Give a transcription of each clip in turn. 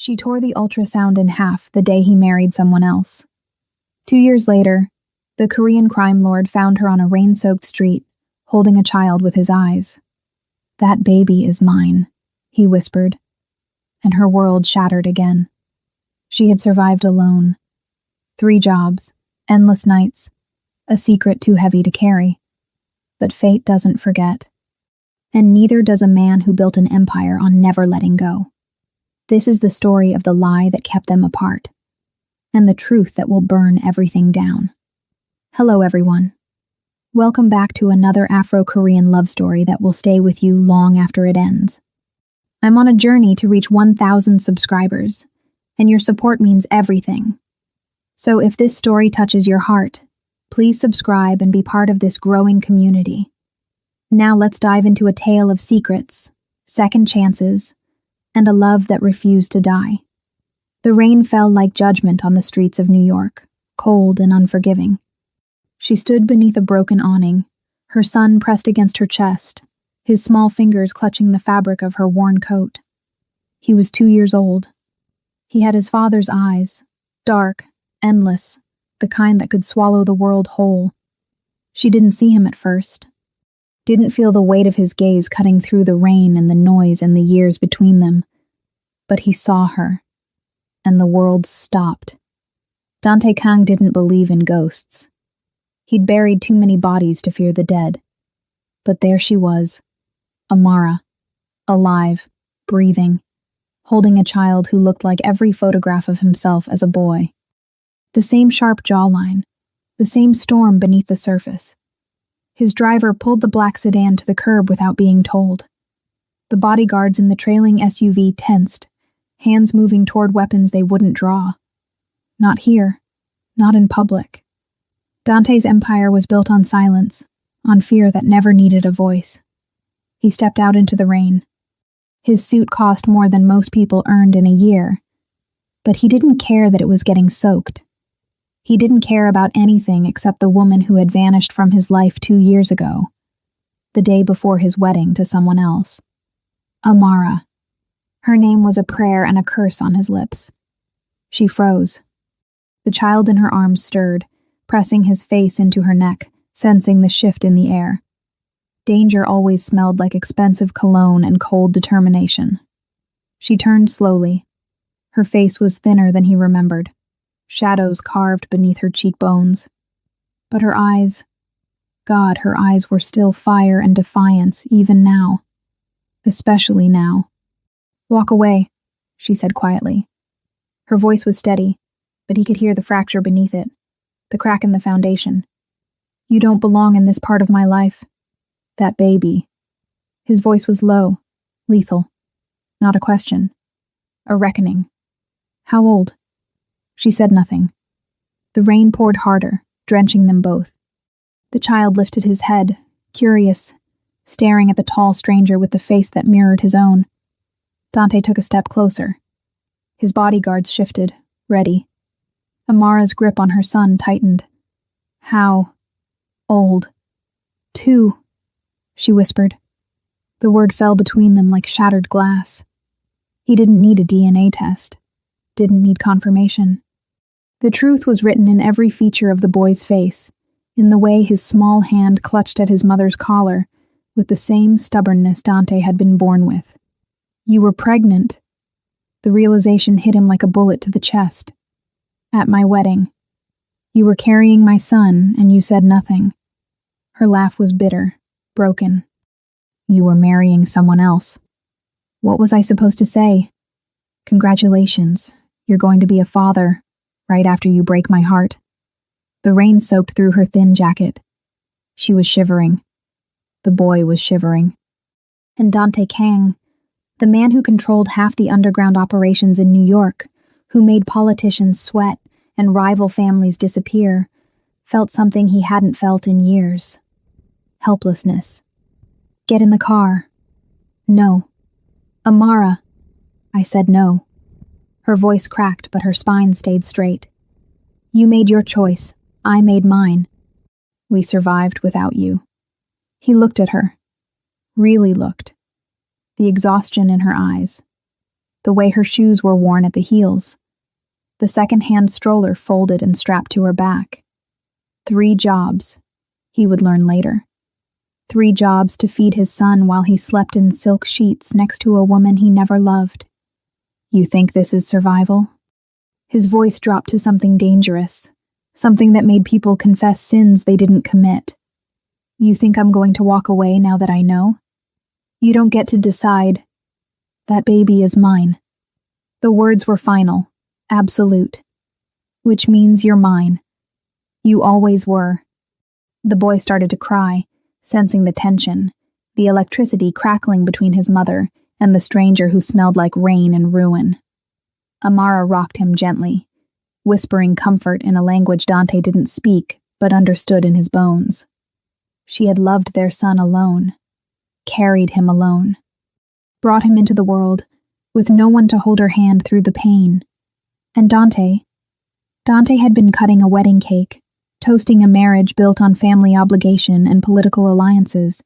She tore the ultrasound in half the day he married someone else. 2 years later, the Korean crime lord found her on a rain-soaked street, holding a child with his eyes. "That baby is mine," he whispered, and her world shattered again. She had survived alone. 3 jobs, endless nights, a secret too heavy to carry. But fate doesn't forget. And neither does a man who built an empire on never letting go. This is the story of the lie that kept them apart, and the truth that will burn everything down. Hello, everyone. Welcome back to another Afro-Korean love story that will stay with you long after it ends. I'm on a journey to reach 1,000 subscribers, and your support means everything. So if this story touches your heart, please subscribe and be part of this growing community. Now let's dive into a tale of secrets, second chances, and a love that refused to die. The rain fell like judgment on the streets of New York, cold and unforgiving. She stood beneath a broken awning, her son pressed against her chest, his small fingers clutching the fabric of her worn coat. He was 2 years old. He had his father's eyes, dark, endless, the kind that could swallow the world whole. She didn't see him at first. Didn't feel the weight of his gaze cutting through the rain and the noise and the years between them. But he saw her, and the world stopped. Dante Kang didn't believe in ghosts. He'd buried too many bodies to fear the dead. But there she was, Amara, alive, breathing, holding a child who looked like every photograph of himself as a boy. The same sharp jawline, the same storm beneath the surface. His driver pulled the black sedan to the curb without being told. The bodyguards in the trailing SUV tensed, hands moving toward weapons they wouldn't draw. Not here, not in public. Dante's empire was built on silence, on fear that never needed a voice. He stepped out into the rain. His suit cost more than most people earned in a year, but he didn't care that it was getting soaked. He didn't care about anything except the woman who had vanished from his life 2 years ago, the day before his wedding to someone else. Amara. Her name was a prayer and a curse on his lips. She froze. The child in her arms stirred, pressing his face into her neck, sensing the shift in the air. Danger always smelled like expensive cologne and cold determination. She turned slowly. Her face was thinner than he remembered, shadows carved beneath her cheekbones. But her eyes, God, her eyes were still fire and defiance even now. Especially now. "Walk away," she said quietly. Her voice was steady, but he could hear the fracture beneath it, the crack in the foundation. "You don't belong in this part of my life. That baby." His voice was low, lethal. Not a question. A reckoning. "How old?" She said nothing. The rain poured harder, drenching them both. The child lifted his head, curious, staring at the tall stranger with the face that mirrored his own. Dante took a step closer. His bodyguards shifted, ready. Amara's grip on her son tightened. "How old?" "2," she whispered. The word fell between them like shattered glass. He didn't need a DNA test. Didn't need confirmation. The truth was written in every feature of the boy's face, in the way his small hand clutched at his mother's collar, with the same stubbornness Dante had been born with. "You were pregnant." The realization hit him like a bullet to the chest. "At my wedding. You were carrying my son, and you said nothing." Her laugh was bitter, broken. "You were marrying someone else." What was I supposed to say? "Congratulations, you're going to be a father, right after you break my heart." The rain soaked through her thin jacket. She was shivering. The boy was shivering. And Dante Kang, the man who controlled half the underground operations in New York, who made politicians sweat and rival families disappear, felt something he hadn't felt in years. Helplessness. "Get in the car." "No." "Amara." I said no. Her voice cracked, but her spine stayed straight. "You made your choice. I made mine. We survived without you." He looked at her. Really looked. The exhaustion in her eyes. the way her shoes were worn at the heels, the second-hand stroller folded and strapped to her back. 3 jobs, he would learn later. 3 jobs to feed his son while he slept in silk sheets next to a woman he never loved. You think this is survival? His voice dropped to something dangerous, something that made people confess sins they didn't commit. You think I'm going to walk away now that I know? You don't get to decide. That baby is mine. The words were final, absolute. Which means you're mine. You always were. The boy started to cry, sensing the tension, the electricity crackling between his mother and the stranger who smelled like rain and ruin. Amara rocked him gently, whispering comfort in a language Dante didn't speak but understood in his bones. She had loved their son alone, carried him alone, brought him into the world with no one to hold her hand through the pain. And Dante had been cutting a wedding cake, toasting a marriage built on family obligation and political alliances,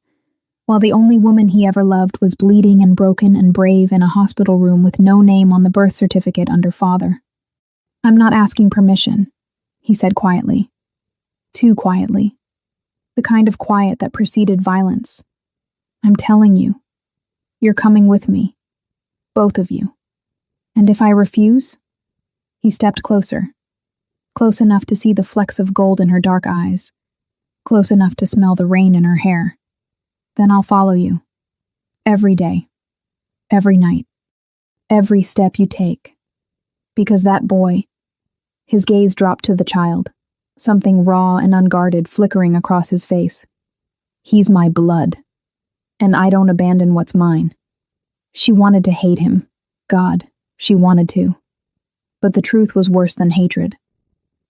while the only woman he ever loved was bleeding and broken and brave in a hospital room with no name on the birth certificate under father. I'm not asking permission, he said quietly. Too quietly. The kind of quiet that preceded violence. I'm telling you. You're coming with me. Both of you. And if I refuse? He stepped closer. Close enough to see the flecks of gold in her dark eyes. Close enough to smell the rain in her hair. Then I'll follow you. Every day. Every night. Every step you take. Because that boy... His gaze dropped to the child, something raw and unguarded flickering across his face. He's my blood. And I don't abandon what's mine. She wanted to hate him. God, she wanted to. But the truth was worse than hatred.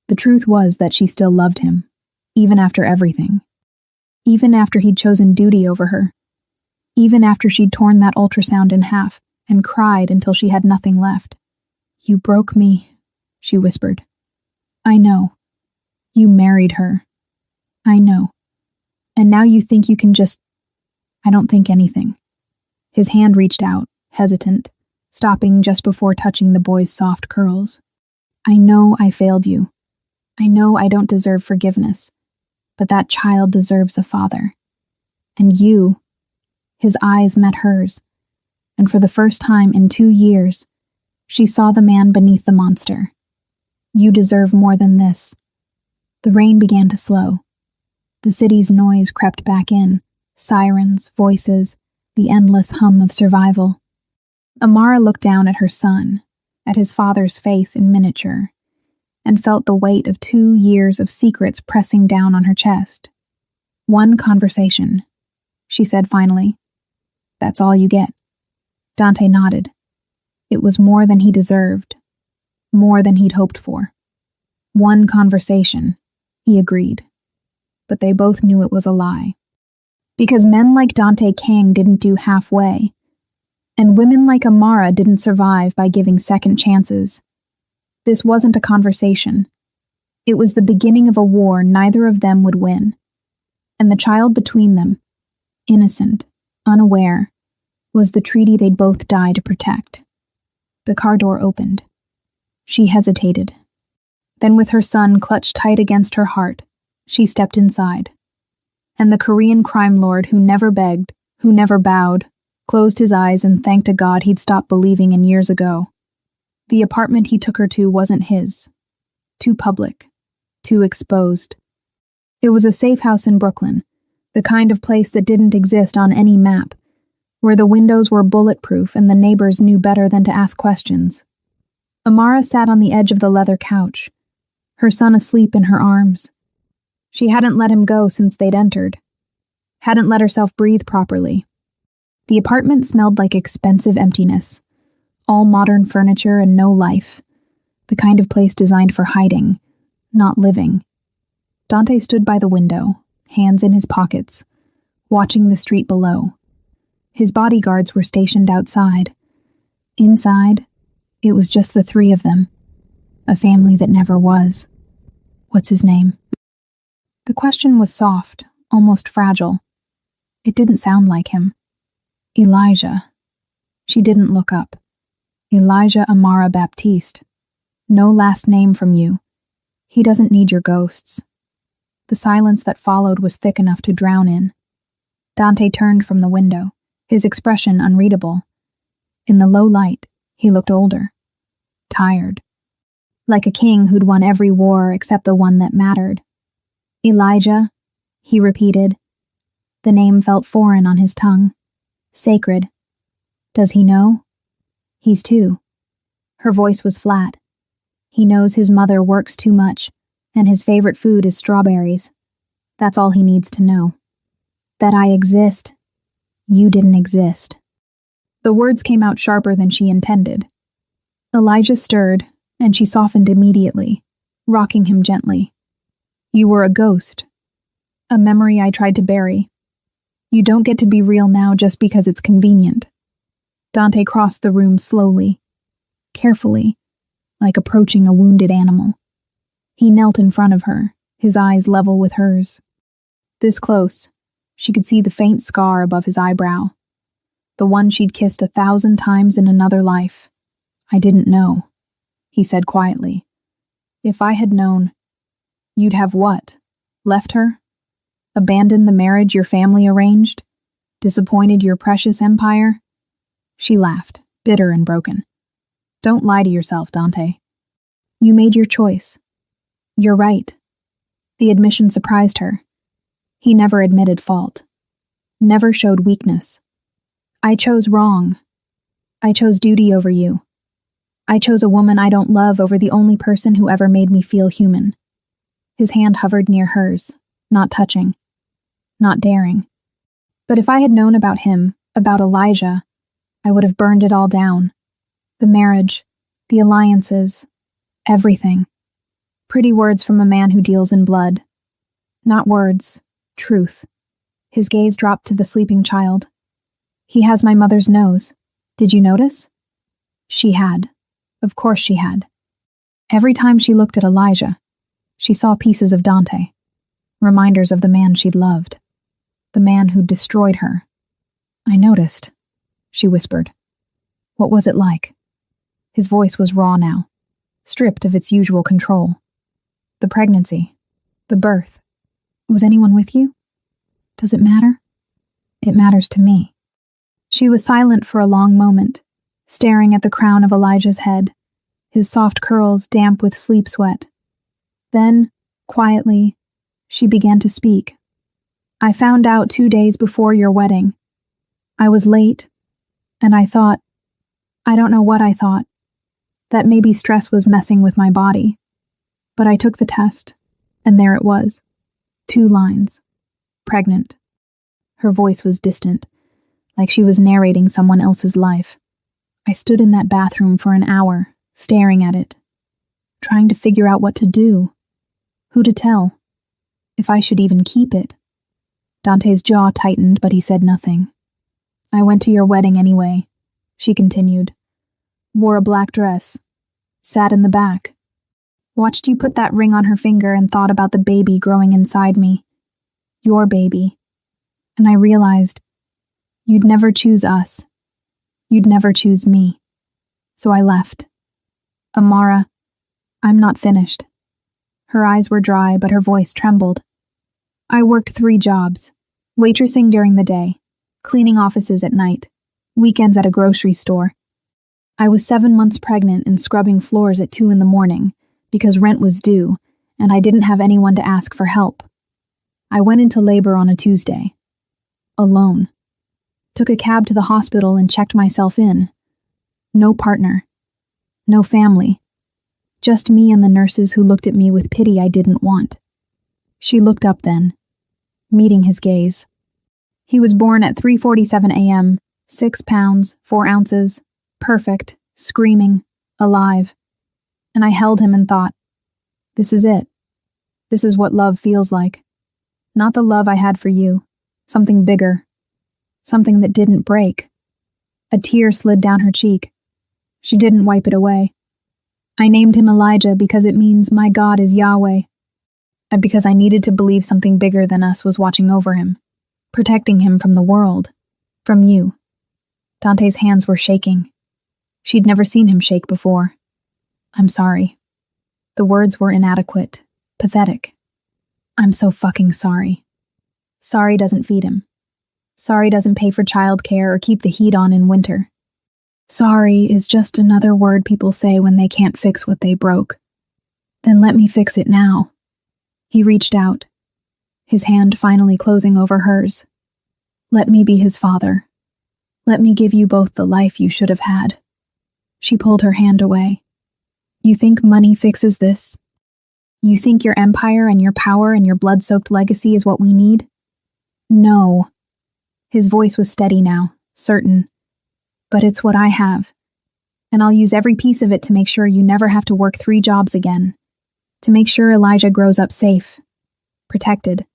The truth was that she still loved him, even after everything. Even after he'd chosen duty over her. Even after she'd torn that ultrasound in half and cried until she had nothing left. You broke me, she whispered. I know. You married her. I know. And now you think you can just... I don't think anything. His hand reached out, hesitant, stopping just before touching the boy's soft curls. I know I failed you. I know I don't deserve forgiveness. But that child deserves a father. And you... His eyes met hers, and for the first time in 2 years, she saw the man beneath the monster. You deserve more than this. The rain began to slow. The city's noise crept back in, sirens, voices, the endless hum of survival. Amara looked down at her son, at his father's face in miniature, and felt the weight of 2 years of secrets pressing down on her chest. One conversation, she said finally. That's all you get. Dante nodded. It was more than he deserved, more than he'd hoped for. One conversation, he agreed. But they both knew it was a lie. Because men like Dante Kang didn't do halfway, and women like Amara didn't survive by giving second chances. This wasn't a conversation. It was the beginning of a war neither of them would win. And the child between them, innocent, unaware, was the treaty they'd both die to protect. The car door opened. She hesitated. Then with her son clutched tight against her heart, she stepped inside. And the Korean crime lord who never begged, who never bowed, closed his eyes and thanked to God he'd stopped believing in years ago. The apartment he took her to wasn't his. Too public. Too exposed. It was a safe house in Brooklyn, the kind of place that didn't exist on any map, where the windows were bulletproof and the neighbors knew better than to ask questions. Amara sat on the edge of the leather couch, her son asleep in her arms. She hadn't let him go since they'd entered. Hadn't let herself breathe properly. The apartment smelled like expensive emptiness. All modern furniture and no life. The kind of place designed for hiding, not living. Dante stood by the window, hands in his pockets, watching the street below. His bodyguards were stationed outside. Inside, it was just the 3 of them. A family that never was. What's his name? The question was soft, almost fragile. It didn't sound like him. Elijah. She didn't look up. Elijah Amara Baptiste. No last name from you. He doesn't need your ghosts." The silence that followed was thick enough to drown in. Dante turned from the window, his expression unreadable. In the low light, he looked older, tired, like a king who'd won every war except the one that mattered. "Elijah," he repeated. The name felt foreign on his tongue, sacred. "Does he know?" "He's two." Her voice was flat. "He knows his mother works too much, and his favorite food is strawberries. That's all he needs to know. That I exist. You didn't exist." The words came out sharper than she intended. Elijah stirred, and she softened immediately, rocking him gently. "You were a ghost. A memory I tried to bury. You don't get to be real now just because it's convenient." Dante crossed the room slowly, carefully, like approaching a wounded animal. He knelt in front of her, his eyes level with hers. This close, she could see the faint scar above his eyebrow, the one she'd kissed 1,000 times in another life. "I didn't know," he said quietly. "If I had known, you'd have what? Left her? Abandoned the marriage your family arranged? Disappointed your precious empire?" She laughed, bitter and broken. "Don't lie to yourself, Dante. You made your choice. You're right." The admission surprised her. He never admitted fault, never showed weakness. "I chose wrong. I chose duty over you. I chose a woman I don't love over the only person who ever made me feel human." His hand hovered near hers, not touching, not daring. "But if I had known about him, about Elijah, I would have burned it all down. The marriage, the alliances, everything. Pretty words from a man who deals in blood. Not words, truth." His gaze dropped to the sleeping child. "He has my mother's nose. Did you notice?" She had. Of course she had. Every time she looked at Elijah, she saw pieces of Dante, reminders of the man she'd loved, the man who'd destroyed her. "I noticed," she whispered. "What was it like?" His voice was raw now, stripped of its usual control. "The pregnancy, the birth. Was anyone with you? Does it matter?" "It matters to me." She was silent for a long moment, staring at the crown of Elijah's head, his soft curls damp with sleep sweat. Then, quietly, she began to speak. "I found out 2 days before your wedding. I was late, and I don't know what I thought, that maybe stress was messing with my body. But I took the test, and there it was. 2 lines. Pregnant." Her voice was distant, like she was narrating someone else's life. "I stood in that bathroom for an hour, staring at it, trying to figure out what to do, who to tell, if I should even keep it." Dante's jaw tightened, but he said nothing. "I went to your wedding anyway," she continued. "Wore a black dress, sat in the back, watched you put that ring on her finger and thought about the baby growing inside me. Your baby. And I realized you'd never choose us. You'd never choose me. So I left. Amara, I'm not finished." Her eyes were dry, but her voice trembled. "I worked 3 jobs. Waitressing during the day, cleaning offices at night, weekends at a grocery store. I was 7 months pregnant and scrubbing floors at 2 a.m, because rent was due, and I didn't have anyone to ask for help. I went into labor on a Tuesday. Alone. Took a cab to the hospital and checked myself in. No partner. No family. Just me and the nurses who looked at me with pity I didn't want." She looked up then, meeting his gaze. "He was born at 3:47 a.m., 6 pounds, 4 ounces, perfect, screaming, alive. And I held him and thought, this is it. This is what love feels like. Not the love I had for you. Something bigger. Something that didn't break." A tear slid down her cheek. She didn't wipe it away. "I named him Elijah because it means my God is Yahweh. And because I needed to believe something bigger than us was watching over him, protecting him from the world, from you." Dante's hands were shaking. She'd never seen him shake before. "I'm sorry." The words were inadequate, pathetic. "I'm so fucking sorry." Sorry doesn't feed him. Sorry doesn't pay for childcare or keep the heat on in winter. Sorry is just another word people say when they can't fix what they broke. Then let me fix it now. He reached out, his hand finally closing over hers. Let me be his father. Let me give you both the life you should have had. She pulled her hand away. You think money fixes this? You think your empire and your power and your blood-soaked legacy is what we need? No. His voice was steady now, certain. But it's what I have. And I'll use every piece of it to make sure you never have to work 3 jobs again. To make sure Elijah grows up safe, protected,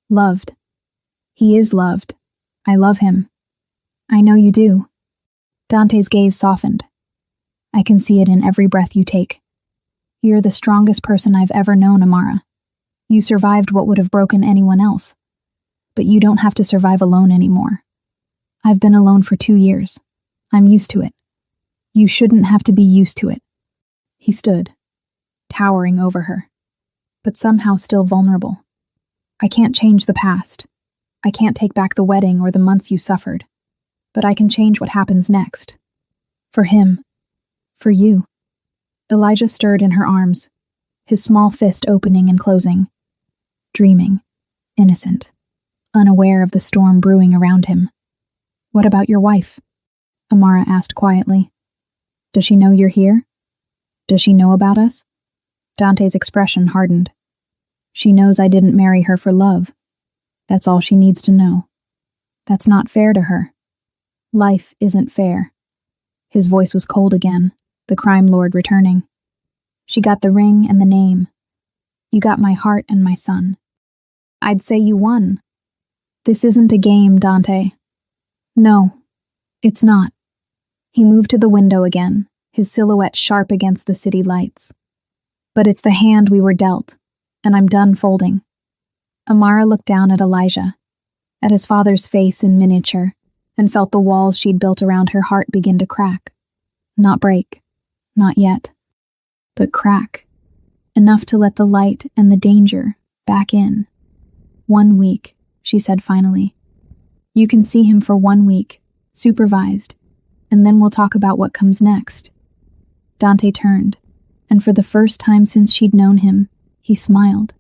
loved. He is loved. I love him. I know you do. Dante's gaze softened. I can see it in every breath you take. You're the strongest person I've ever known, Amara. You survived what would have broken anyone else. But you don't have to survive alone anymore. I've been alone for 2 years. I'm used to it. You shouldn't have to be used to it. He stood, towering over her, but somehow still vulnerable. I can't change the past. I can't take back the wedding or the months you suffered. But I can change what happens next. For him. For you. Elijah stirred in her arms, his small fist opening and closing. Dreaming. Innocent. Unaware of the storm brewing around him. What about your wife? Amara asked quietly. Does she know you're here? Does she know about us? Dante's expression hardened. She knows I didn't marry her for love. That's all she needs to know. That's not fair to her. Life isn't fair. His voice was cold again, the crime lord returning. She got the ring and the name. You got my heart and my son. I'd say you won. This isn't a game, Dante. No, it's not. He moved to the window again, his silhouette sharp against the city lights. But it's the hand we were dealt, and I'm done folding. Amara looked down at Elijah, at his father's face in miniature, and felt the walls she'd built around her heart begin to crack. Not break. Not yet. But crack. Enough to let the light and the danger back in. 1 week, she said finally. You can see him for 1 week, supervised, and then we'll talk about what comes next. Dante turned, and for the first time since she'd known him, he smiled.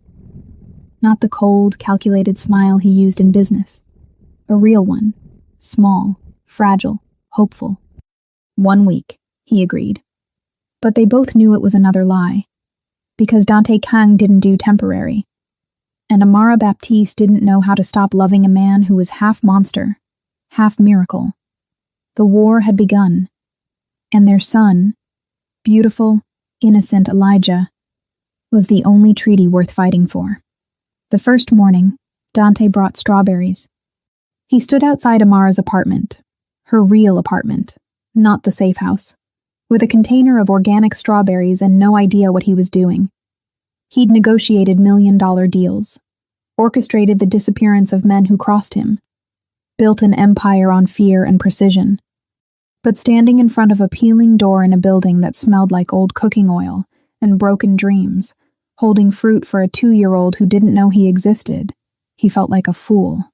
Not the cold, calculated smile he used in business. A real one. Small, fragile, hopeful. 1 week, he agreed. But they both knew it was another lie. Because Dante Kang didn't do temporary. And Amara Baptiste didn't know how to stop loving a man who was half monster, half miracle. The war had begun. And their son, beautiful, innocent Elijah, was the only treaty worth fighting for. The first morning, Dante brought strawberries. He stood outside Amara's apartment, her real apartment, not the safe house, with a container of organic strawberries and no idea what he was doing. He'd negotiated million-dollar deals, orchestrated the disappearance of men who crossed him, built an empire on fear and precision. But standing in front of a peeling door in a building that smelled like old cooking oil and broken dreams, holding fruit for a 2-year-old who didn't know he existed, he felt like a fool.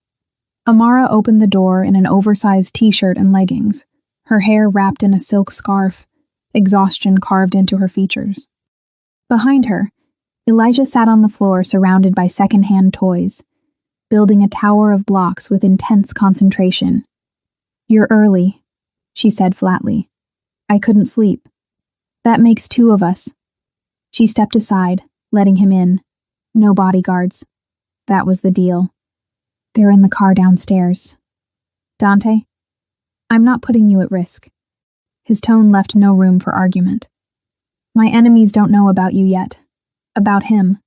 Amara opened the door in an oversized t-shirt and leggings, her hair wrapped in a silk scarf, exhaustion carved into her features. Behind her, Elijah sat on the floor surrounded by second-hand toys, building a tower of blocks with intense concentration. You're early, she said flatly. I couldn't sleep. That makes 2 of us. She stepped aside, letting him in. No bodyguards. That was the deal. They're in the car downstairs. Dante, I'm not putting you at risk. His tone left no room for argument. My enemies don't know about you yet. About him.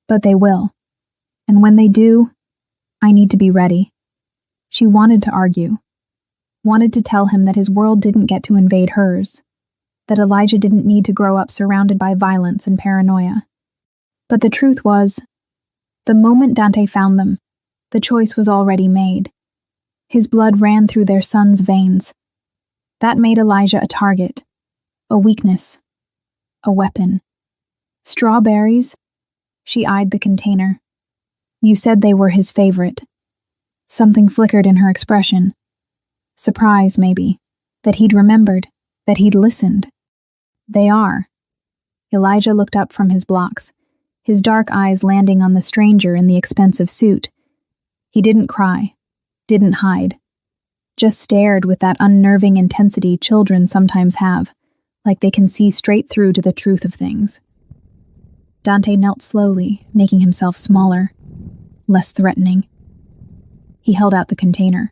But they will. And when they do, I need to be ready. She wanted to argue. Wanted to tell him that his world didn't get to invade hers. That Elijah didn't need to grow up surrounded by violence and paranoia. But the truth was, the moment Dante found them, the choice was already made. His blood ran through their son's veins. That made Elijah a target, A weakness. A weapon. Strawberries? She eyed the container. You said they were his favorite. Something flickered in her expression. Surprise, maybe. That he'd remembered. That he'd listened. They are. Elijah looked up from his blocks, his dark eyes landing on the stranger in the expensive suit. He didn't cry, didn't hide, just stared with that unnerving intensity children sometimes have, like they can see straight through to the truth of things. Dante knelt slowly, making himself smaller, less threatening. He held out the container.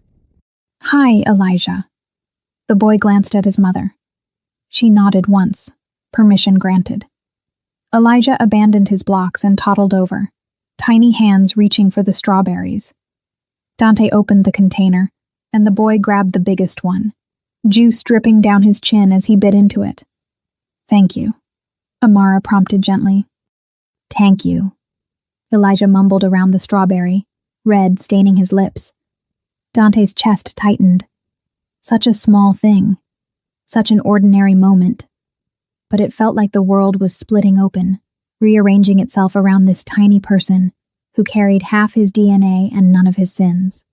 Hi, Elijah. The boy glanced at his mother. She nodded once, permission granted. Elijah abandoned his blocks and toddled over, tiny hands reaching for the strawberries. Dante opened the container, and the boy grabbed the biggest one, juice dripping down his chin as he bit into it. Thank you, Amara prompted gently. Thank you. Elijah mumbled around the strawberry, red staining his lips. Dante's chest tightened. Such a small thing. Such an ordinary moment. But it felt like the world was splitting open, rearranging itself around this tiny person who carried half his DNA and none of his sins.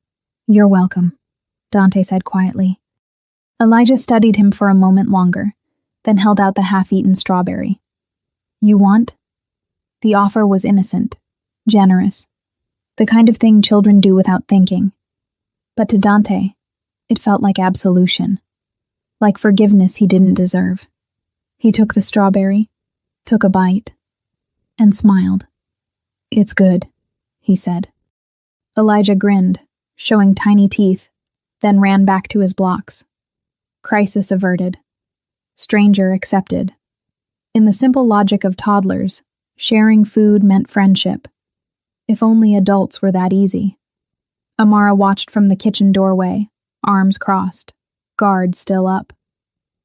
You're welcome, Dante said quietly. Elijah studied him for a moment longer, then held out the half-eaten strawberry. You want? The offer was innocent, generous, the kind of thing children do without thinking. But to Dante, it felt like absolution, like forgiveness he didn't deserve. He took the strawberry, took a bite, and smiled. It's good, he said. Elijah grinned, showing tiny teeth, then ran back to his blocks. Crisis averted. Stranger accepted. In the simple logic of toddlers, sharing food meant friendship. If only adults were that easy. Amara watched from the kitchen doorway, arms crossed, guard still up.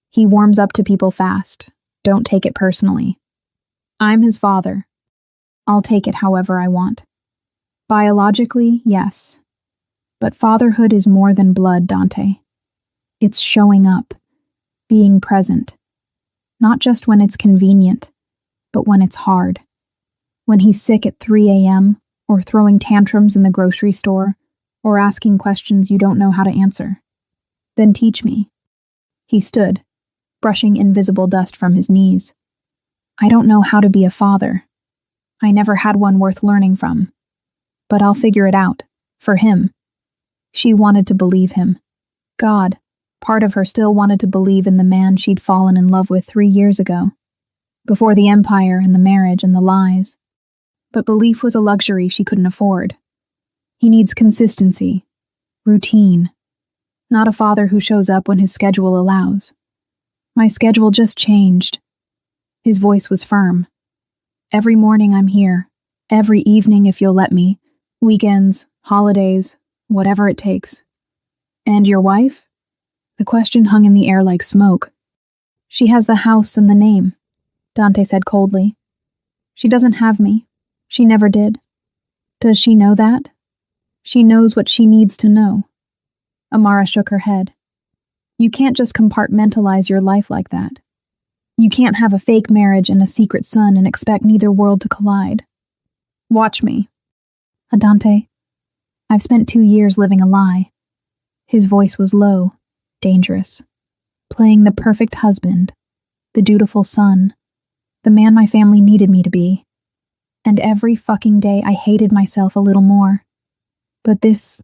He warms up to people fast. Don't take it personally. I'm his father. I'll take it however I want. Biologically, yes. But fatherhood is more than blood, Dante. It's showing up, being present. Not just when it's convenient, but when it's hard. When he's sick at 3 a.m., or throwing tantrums in the grocery store, or asking questions you don't know how to answer. Then teach me. He stood, brushing invisible dust from his knees. I don't know how to be a father. I never had one worth learning from. But I'll figure it out, for him. She wanted to believe him. God, part of her still wanted to believe in the man she'd fallen in love with 3 years ago, before the empire and the marriage and the lies. But belief was a luxury she couldn't afford. He needs consistency, routine, not a father who shows up when his schedule allows. My schedule just changed. His voice was firm. Every morning I'm here, every evening if you'll let me, weekends, holidays, whatever it takes. And your wife? The question hung in the air like smoke. She has the house and the name, Dante said coldly. She doesn't have me. She never did. Does she know that? She knows what she needs to know. Amara shook her head. You can't just compartmentalize your life like that. You can't have a fake marriage and a secret son and expect neither world to collide. Watch me. Dante, I've spent 2 years living a lie. His voice was low, dangerous. Playing the perfect husband, the dutiful son, the man my family needed me to be. And every fucking day I hated myself a little more. But this...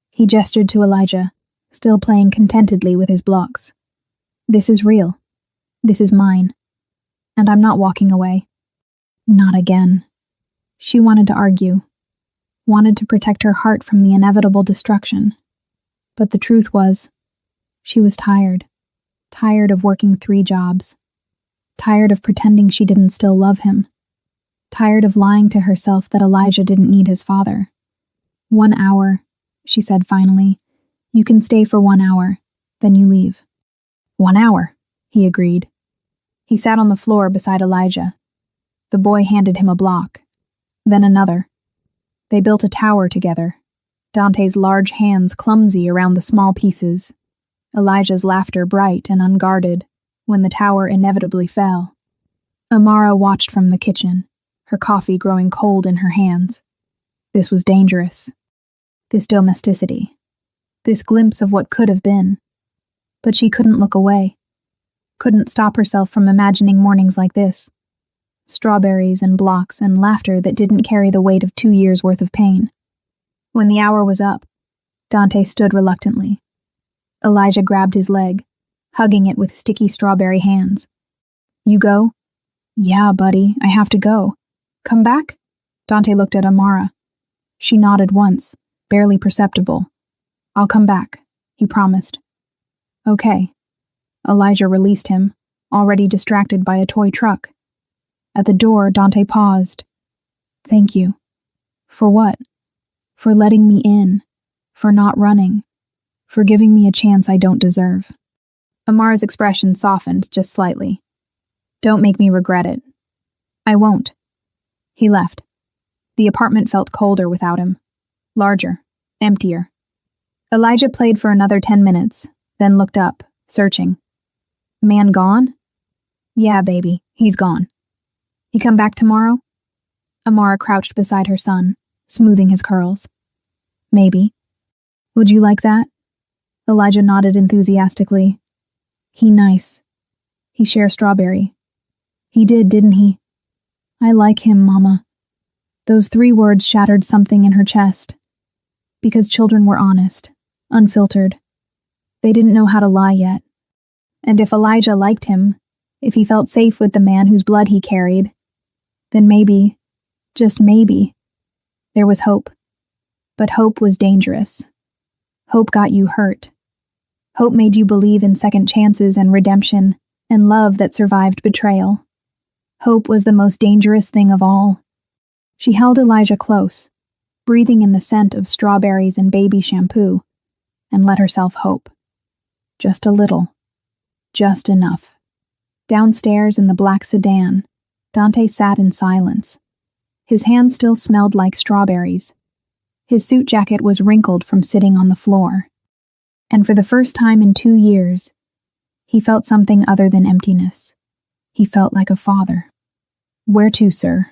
He gestured to Elijah, still playing contentedly with his blocks. This is real. This is mine. And I'm not walking away. Not again. She wanted to argue. Wanted to protect her heart from the inevitable destruction. But the truth was, she was tired. Tired of working 3 jobs. Tired of pretending she didn't still love him. Tired of lying to herself that Elijah didn't need his father. 1 hour, she said finally. You can stay for 1 hour, then you leave. 1 hour, he agreed. He sat on the floor beside Elijah. The boy handed him a block, then another. They built a tower together, Dante's large hands clumsy around the small pieces, Elijah's laughter bright and unguarded, when the tower inevitably fell. Amara watched from the kitchen, her coffee growing cold in her hands. This was dangerous. This domesticity. This glimpse of what could have been. But she couldn't look away. Couldn't stop herself from imagining mornings like this. Strawberries and blocks and laughter that didn't carry the weight of 2 years' worth of pain. When the hour was up, Dante stood reluctantly. Elijah grabbed his leg, hugging it with sticky strawberry hands. You go? Yeah, buddy, I have to go. Come back? Dante looked at Amara. She nodded once, barely perceptible. I'll come back, he promised. Okay. Elijah released him, already distracted by a toy truck. At the door, Dante paused. Thank you. For what? For letting me in. For not running. For giving me a chance I don't deserve. Amara's expression softened just slightly. Don't make me regret it. I won't. He left. The apartment felt colder without him. Larger. Emptier. Elijah played for another 10 minutes, then looked up, searching. Man gone? Yeah, baby, he's gone. He come back tomorrow? Amara crouched beside her son, smoothing his curls. Maybe. Would you like that? Elijah nodded enthusiastically. He nice. He share strawberry. He did, didn't he? I like him, Mama. Those 3 words shattered something in her chest. Because children were honest, unfiltered. They didn't know how to lie yet. And if Elijah liked him, if he felt safe with the man whose blood he carried, then maybe, just maybe, there was hope. But hope was dangerous. Hope got you hurt. Hope made you believe in second chances and redemption and love that survived betrayal. Hope was the most dangerous thing of all. She held Elijah close, breathing in the scent of strawberries and baby shampoo, and let herself hope. Just a little. Just enough. Downstairs in the black sedan, Dante sat in silence. His hands still smelled like strawberries. His suit jacket was wrinkled from sitting on the floor. And for the first time in 2 years, he felt something other than emptiness. He felt like a father. Where to, sir?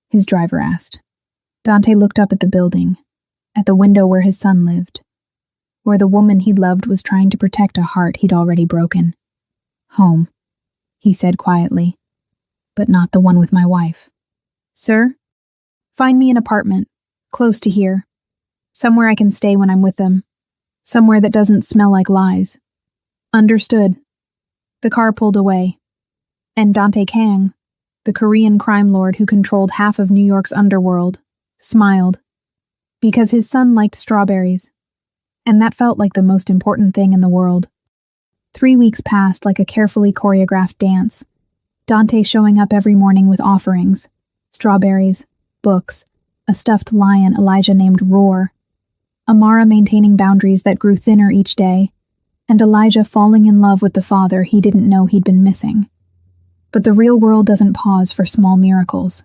His driver asked. Dante looked up at the building, at the window where his son lived, where the woman he loved was trying to protect a heart he'd already broken. Home, he said quietly, but not the one with my wife. Sir? Find me an apartment, close to here. Somewhere I can stay when I'm with them. Somewhere that doesn't smell like lies. Understood. The car pulled away. And Dante Kang, the Korean crime lord who controlled half of New York's underworld, smiled. Because his son liked strawberries. And that felt like the most important thing in the world. 3 weeks passed like a carefully choreographed dance. Dante showing up every morning with offerings. Strawberries, books, a stuffed lion Elijah named Roar. Amara maintaining boundaries that grew thinner each day, and Elijah falling in love with the father he didn't know he'd been missing. But the real world doesn't pause for small miracles.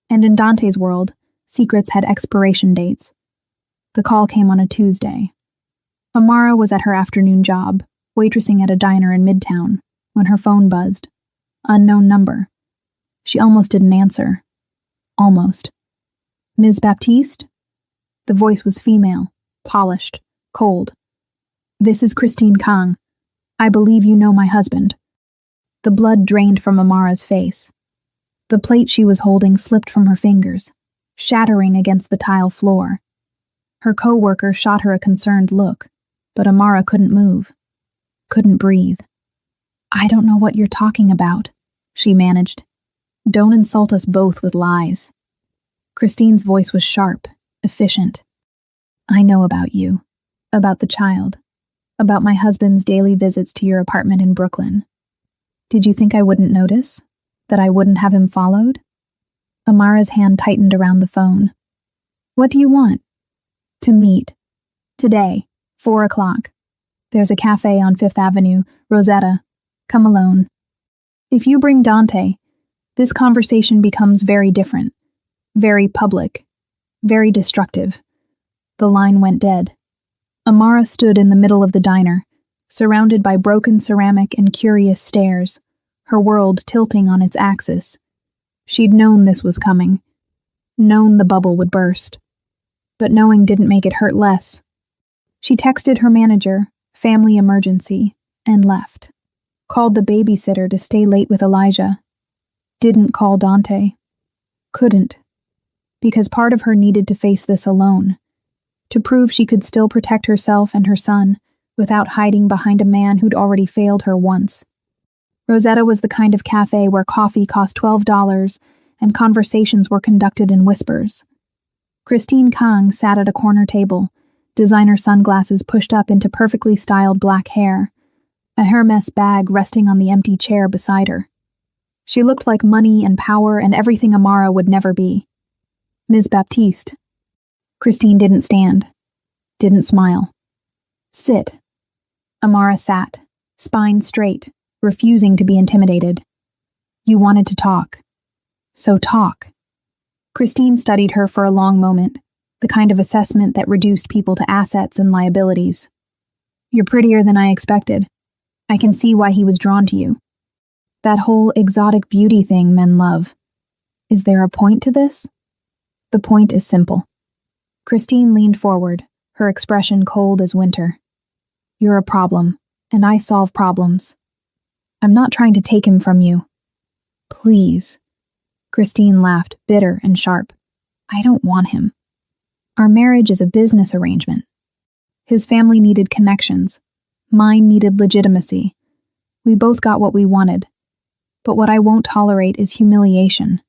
And in Dante's world, secrets had expiration dates. The call came on a Tuesday. Amara was at her afternoon job, waitressing at a diner in Midtown, when her phone buzzed. Unknown number. She almost didn't answer. Almost. Ms. Baptiste? The voice was female, polished, cold. This is Christine Kang. I believe you know my husband. The blood drained from Amara's face. The plate she was holding slipped from her fingers, shattering against the tile floor. Her co-worker shot her a concerned look, but Amara couldn't move, couldn't breathe. I don't know what you're talking about, she managed. Don't insult us both with lies. Christine's voice was sharp, efficient. I know about you, about the child, about my husband's daily visits to your apartment in Brooklyn. Did you think I wouldn't notice? That I wouldn't have him followed? Amara's hand tightened around the phone. What do you want? To meet. Today, 4 o'clock. There's a cafe on 5th Avenue, Rosetta. Come alone. If you bring Dante, this conversation becomes very different, very public, very destructive. The line went dead. Amara stood in the middle of the diner, surrounded by broken ceramic and curious stares, her world tilting on its axis. She'd known this was coming, known the bubble would burst. But knowing didn't make it hurt less. She texted her manager, family emergency, and left. Called the babysitter to stay late with Elijah. Didn't call Dante. Couldn't. Because part of her needed to face this alone. To prove she could still protect herself and her son without hiding behind a man who'd already failed her once. Rosetta was the kind of cafe where coffee cost $12 and conversations were conducted in whispers. Christine Kang sat at a corner table, designer sunglasses pushed up into perfectly styled black hair, a Hermes bag resting on the empty chair beside her. She looked like money and power and everything Amara would never be. Ms. Baptiste. Christine didn't stand, didn't smile. Sit. Amara sat, spine straight, refusing to be intimidated. You wanted to talk. So talk. Christine studied her for a long moment, the kind of assessment that reduced people to assets and liabilities. You're prettier than I expected. I can see why he was drawn to you. That whole exotic beauty thing men love. Is there a point to this? The point is simple. Christine leaned forward, her expression cold as winter. You're a problem, and I solve problems. I'm not trying to take him from you. Please. Christine laughed, bitter and sharp. I don't want him. Our marriage is a business arrangement. His family needed connections. Mine needed legitimacy. We both got what we wanted. But what I won't tolerate is humiliation.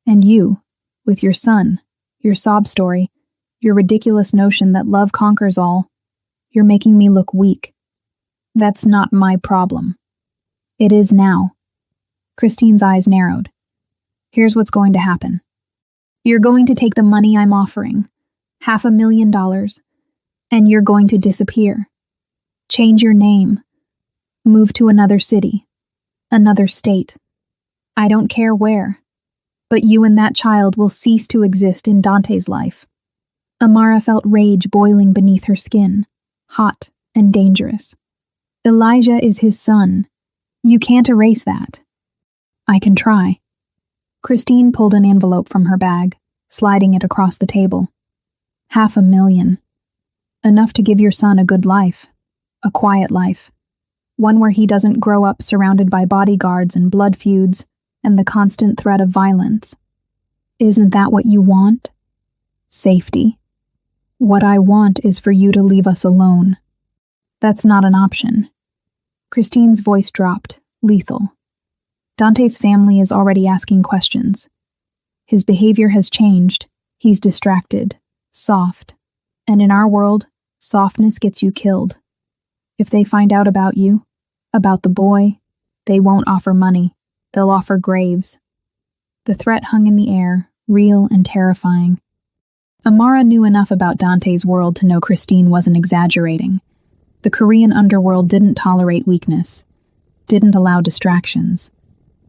And you, with your son, your sob story, your ridiculous notion that love conquers all, you're making me look weak. That's not my problem. It is now. Christine's eyes narrowed. Here's what's going to happen. You're going to take the money I'm offering, $500,000, and you're going to disappear. Change your name. Move to another city. Another state. I don't care where. But you and that child will cease to exist in Dante's life. Amara felt rage boiling beneath her skin, hot and dangerous. Elijah is his son. You can't erase that. I can try. Christine pulled an envelope from her bag, sliding it across the table. $500,000. Enough to give your son a good life. A quiet life. One where he doesn't grow up surrounded by bodyguards and blood feuds and the constant threat of violence. Isn't that what you want? Safety. What I want is for you to leave us alone. That's not an option. Christine's voice dropped, lethal. Dante's family is already asking questions. His behavior has changed. He's distracted, soft. And in our world, softness gets you killed. If they find out about you, about the boy, they won't offer money. They'll offer graves. The threat hung in the air, real and terrifying. Amara knew enough about Dante's world to know Christine wasn't exaggerating. The Korean underworld didn't tolerate weakness, didn't allow distractions.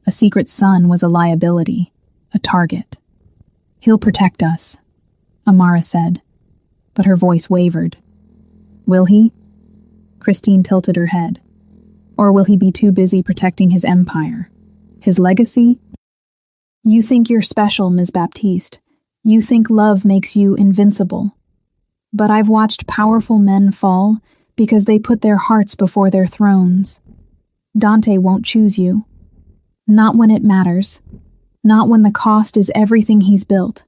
A secret son was a liability, a target. He'll protect us, Amara said, but her voice wavered. Will he? Christine tilted her head. Or will he be too busy protecting his empire? His legacy? You think you're special, Ms. Baptiste. You think love makes you invincible. But I've watched powerful men fall because they put their hearts before their thrones. Dante won't choose you. Not when it matters. Not when the cost is everything he's built.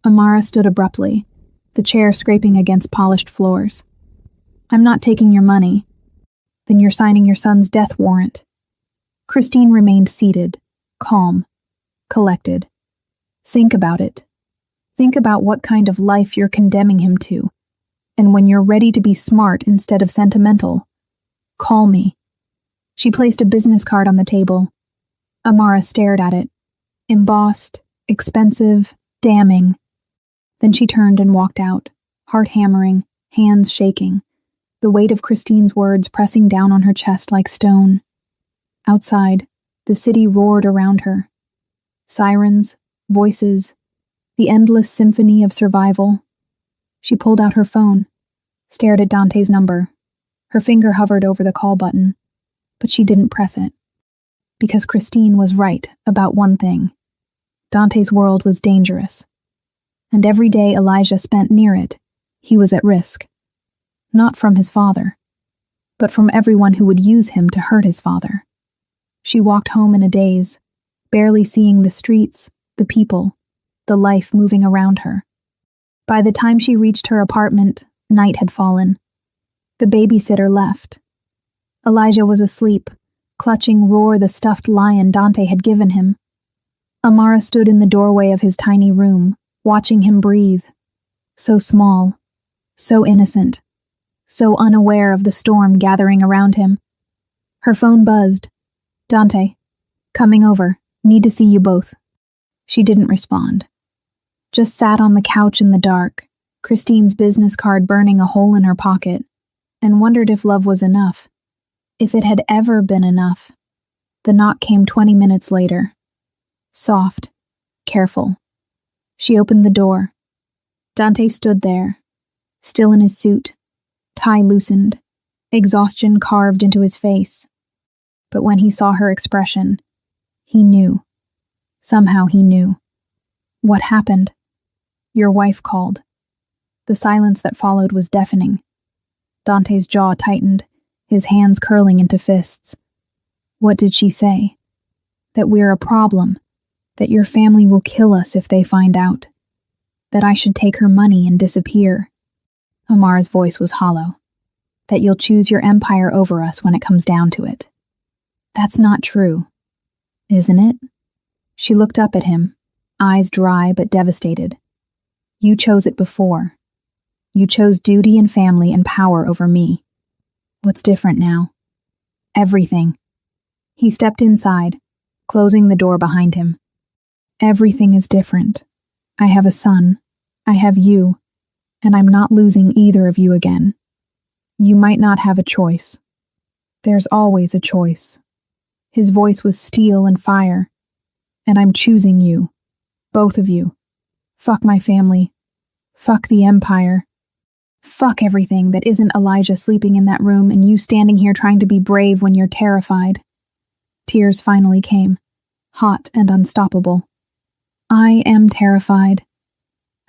Amara stood abruptly, the chair scraping against polished floors. I'm not taking your money. Then you're signing your son's death warrant. Christine remained seated, calm, collected. Think about it. Think about what kind of life you're condemning him to. And when you're ready to be smart instead of sentimental, call me. She placed a business card on the table. Amara stared at it. Embossed, expensive, damning. Then she turned and walked out, heart hammering, hands shaking, the weight of Christine's words pressing down on her chest like stone. Outside, the city roared around her. Sirens, voices, the endless symphony of survival. She pulled out her phone, stared at Dante's number. Her finger hovered over the call button, but she didn't press it. Because Christine was right about one thing. Dante's world was dangerous. And every day Elijah spent near it, he was at risk. Not from his father, but from everyone who would use him to hurt his father. She walked home in a daze, barely seeing the streets, the people, the life moving around her. By the time she reached her apartment, night had fallen. The babysitter left. Elijah was asleep, clutching Roar, the stuffed lion Dante had given him. Amara stood in the doorway of his tiny room, watching him breathe. So small, so innocent, so unaware of the storm gathering around him. Her phone buzzed. "Dante, coming over. Need to see you both." She didn't respond. Just sat on the couch in the dark, Christine's business card burning a hole in her pocket, and wondered if love was enough. If it had ever been enough. The knock came 20 minutes later. Soft, careful. She opened the door. Dante stood there, still in his suit, tie loosened, exhaustion carved into his face. But when he saw her expression, he knew. Somehow he knew. What happened? Your wife called. The silence that followed was deafening. Dante's jaw tightened, his hands curling into fists. What did she say? That we're a problem. That your family will kill us if they find out. That I should take her money and disappear. Amara's voice was hollow. That you'll choose your empire over us when it comes down to it. That's not true. Isn't it? She looked up at him, eyes dry but devastated. You chose it before. You chose duty and family and power over me. What's different now? Everything. He stepped inside, closing the door behind him. Everything is different. I have a son. I have you. And I'm not losing either of you again. You might not have a choice. There's always a choice. His voice was steel and fire. And I'm choosing you. Both of you. Fuck my family. Fuck the empire. Fuck everything that isn't Elijah sleeping in that room and you standing here trying to be brave when you're terrified. Tears finally came, hot and unstoppable. I am terrified.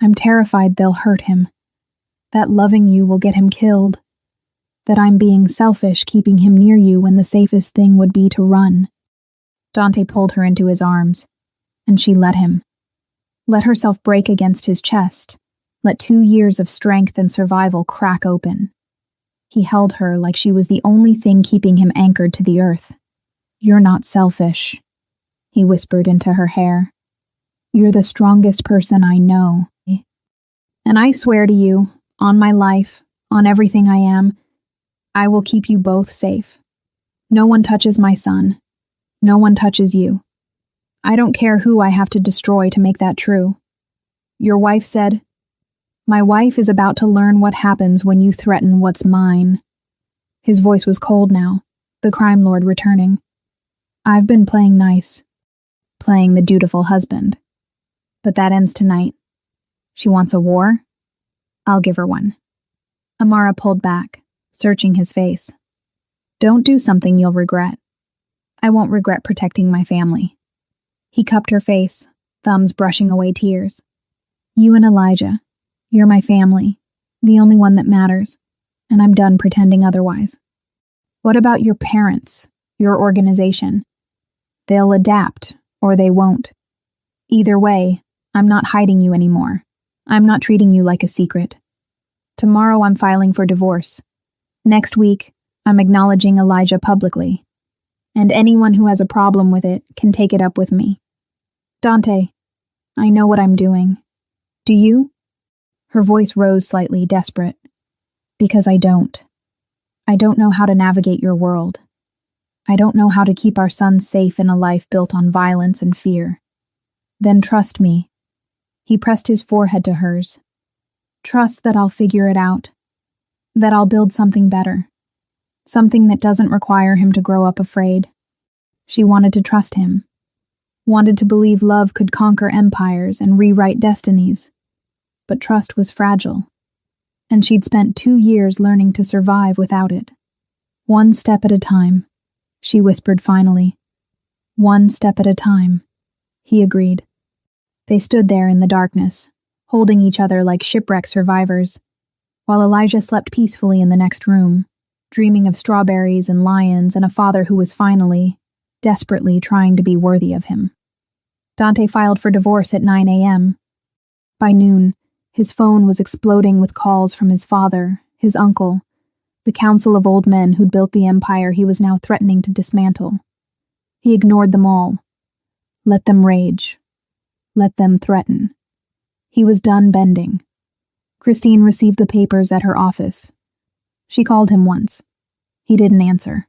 I'm terrified they'll hurt him. That loving you will get him killed. That I'm being selfish keeping him near you when the safest thing would be to run. Dante pulled her into his arms, and she let him. Let herself break against his chest. Let 2 years of strength and survival crack open. He held her like she was the only thing keeping him anchored to the earth. You're not selfish, he whispered into her hair. You're the strongest person I know. And I swear to you, on my life, on everything I am, I will keep you both safe. No one touches my son. No one touches you. I don't care who I have to destroy to make that true. Your wife said, my wife is about to learn what happens when you threaten what's mine. His voice was cold now, the crime lord returning. I've been playing nice, playing the dutiful husband. But that ends tonight. She wants a war? I'll give her one. Amara pulled back, searching his face. Don't do something you'll regret. I won't regret protecting my family. He cupped her face, thumbs brushing away tears. You and Elijah. You're my family, the only one that matters, and I'm done pretending otherwise. What about your parents, your organization? They'll adapt, or they won't. Either way, I'm not hiding you anymore. I'm not treating you like a secret. Tomorrow I'm filing for divorce. Next week, I'm acknowledging Elijah publicly. And anyone who has a problem with it can take it up with me. Dante, I know what I'm doing. Do you? Her voice rose slightly, desperate. Because I don't. I don't know how to navigate your world. I don't know how to keep our son safe in a life built on violence and fear. Then trust me. He pressed his forehead to hers. Trust that I'll figure it out. That I'll build something better. Something that doesn't require him to grow up afraid. She wanted to trust him. Wanted to believe love could conquer empires and rewrite destinies. But trust was fragile, and she'd spent 2 years learning to survive without it. One step at a time, she whispered finally. One step at a time, he agreed. They stood there in the darkness, holding each other like shipwreck survivors, while Elijah slept peacefully in the next room, dreaming of strawberries and lions and a father who was finally, desperately trying to be worthy of him. Dante filed for divorce at 9 a.m. By noon, his phone was exploding with calls from his father, his uncle, the council of old men who'd built the empire he was now threatening to dismantle. He ignored them all. Let them rage. Let them threaten. He was done bending. Christine received the papers at her office. She called him once. He didn't answer.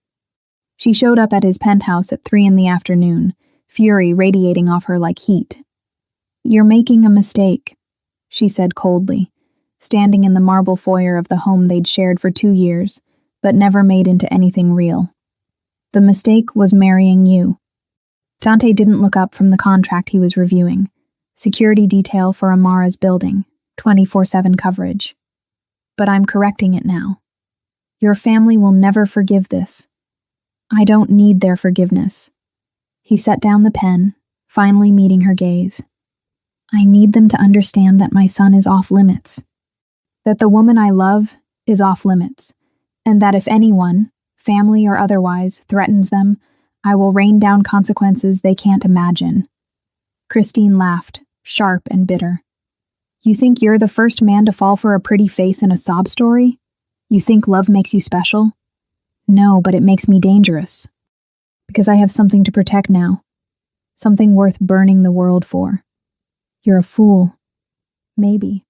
She showed up at his penthouse at 3 p.m, fury radiating off her like heat. "You're making a mistake," she said coldly, standing in the marble foyer of the home they'd shared for 2 years, but never made into anything real. "The mistake was marrying you." Dante didn't look up from the contract he was reviewing. Security detail for Amara's building, 24/7 coverage. "But I'm correcting it now. Your family will never forgive this. I don't need their forgiveness." He set down the pen, finally meeting her gaze. "I need them to understand that my son is off limits. That the woman I love is off limits. And that if anyone, family or otherwise, threatens them, I will rain down consequences they can't imagine." Christine laughed, sharp and bitter. "You think you're the first man to fall for a pretty face in a sob story? You think love makes you special? No, but it makes me dangerous. Because I have something to protect now. Something worth burning the world for. You're a fool. Maybe.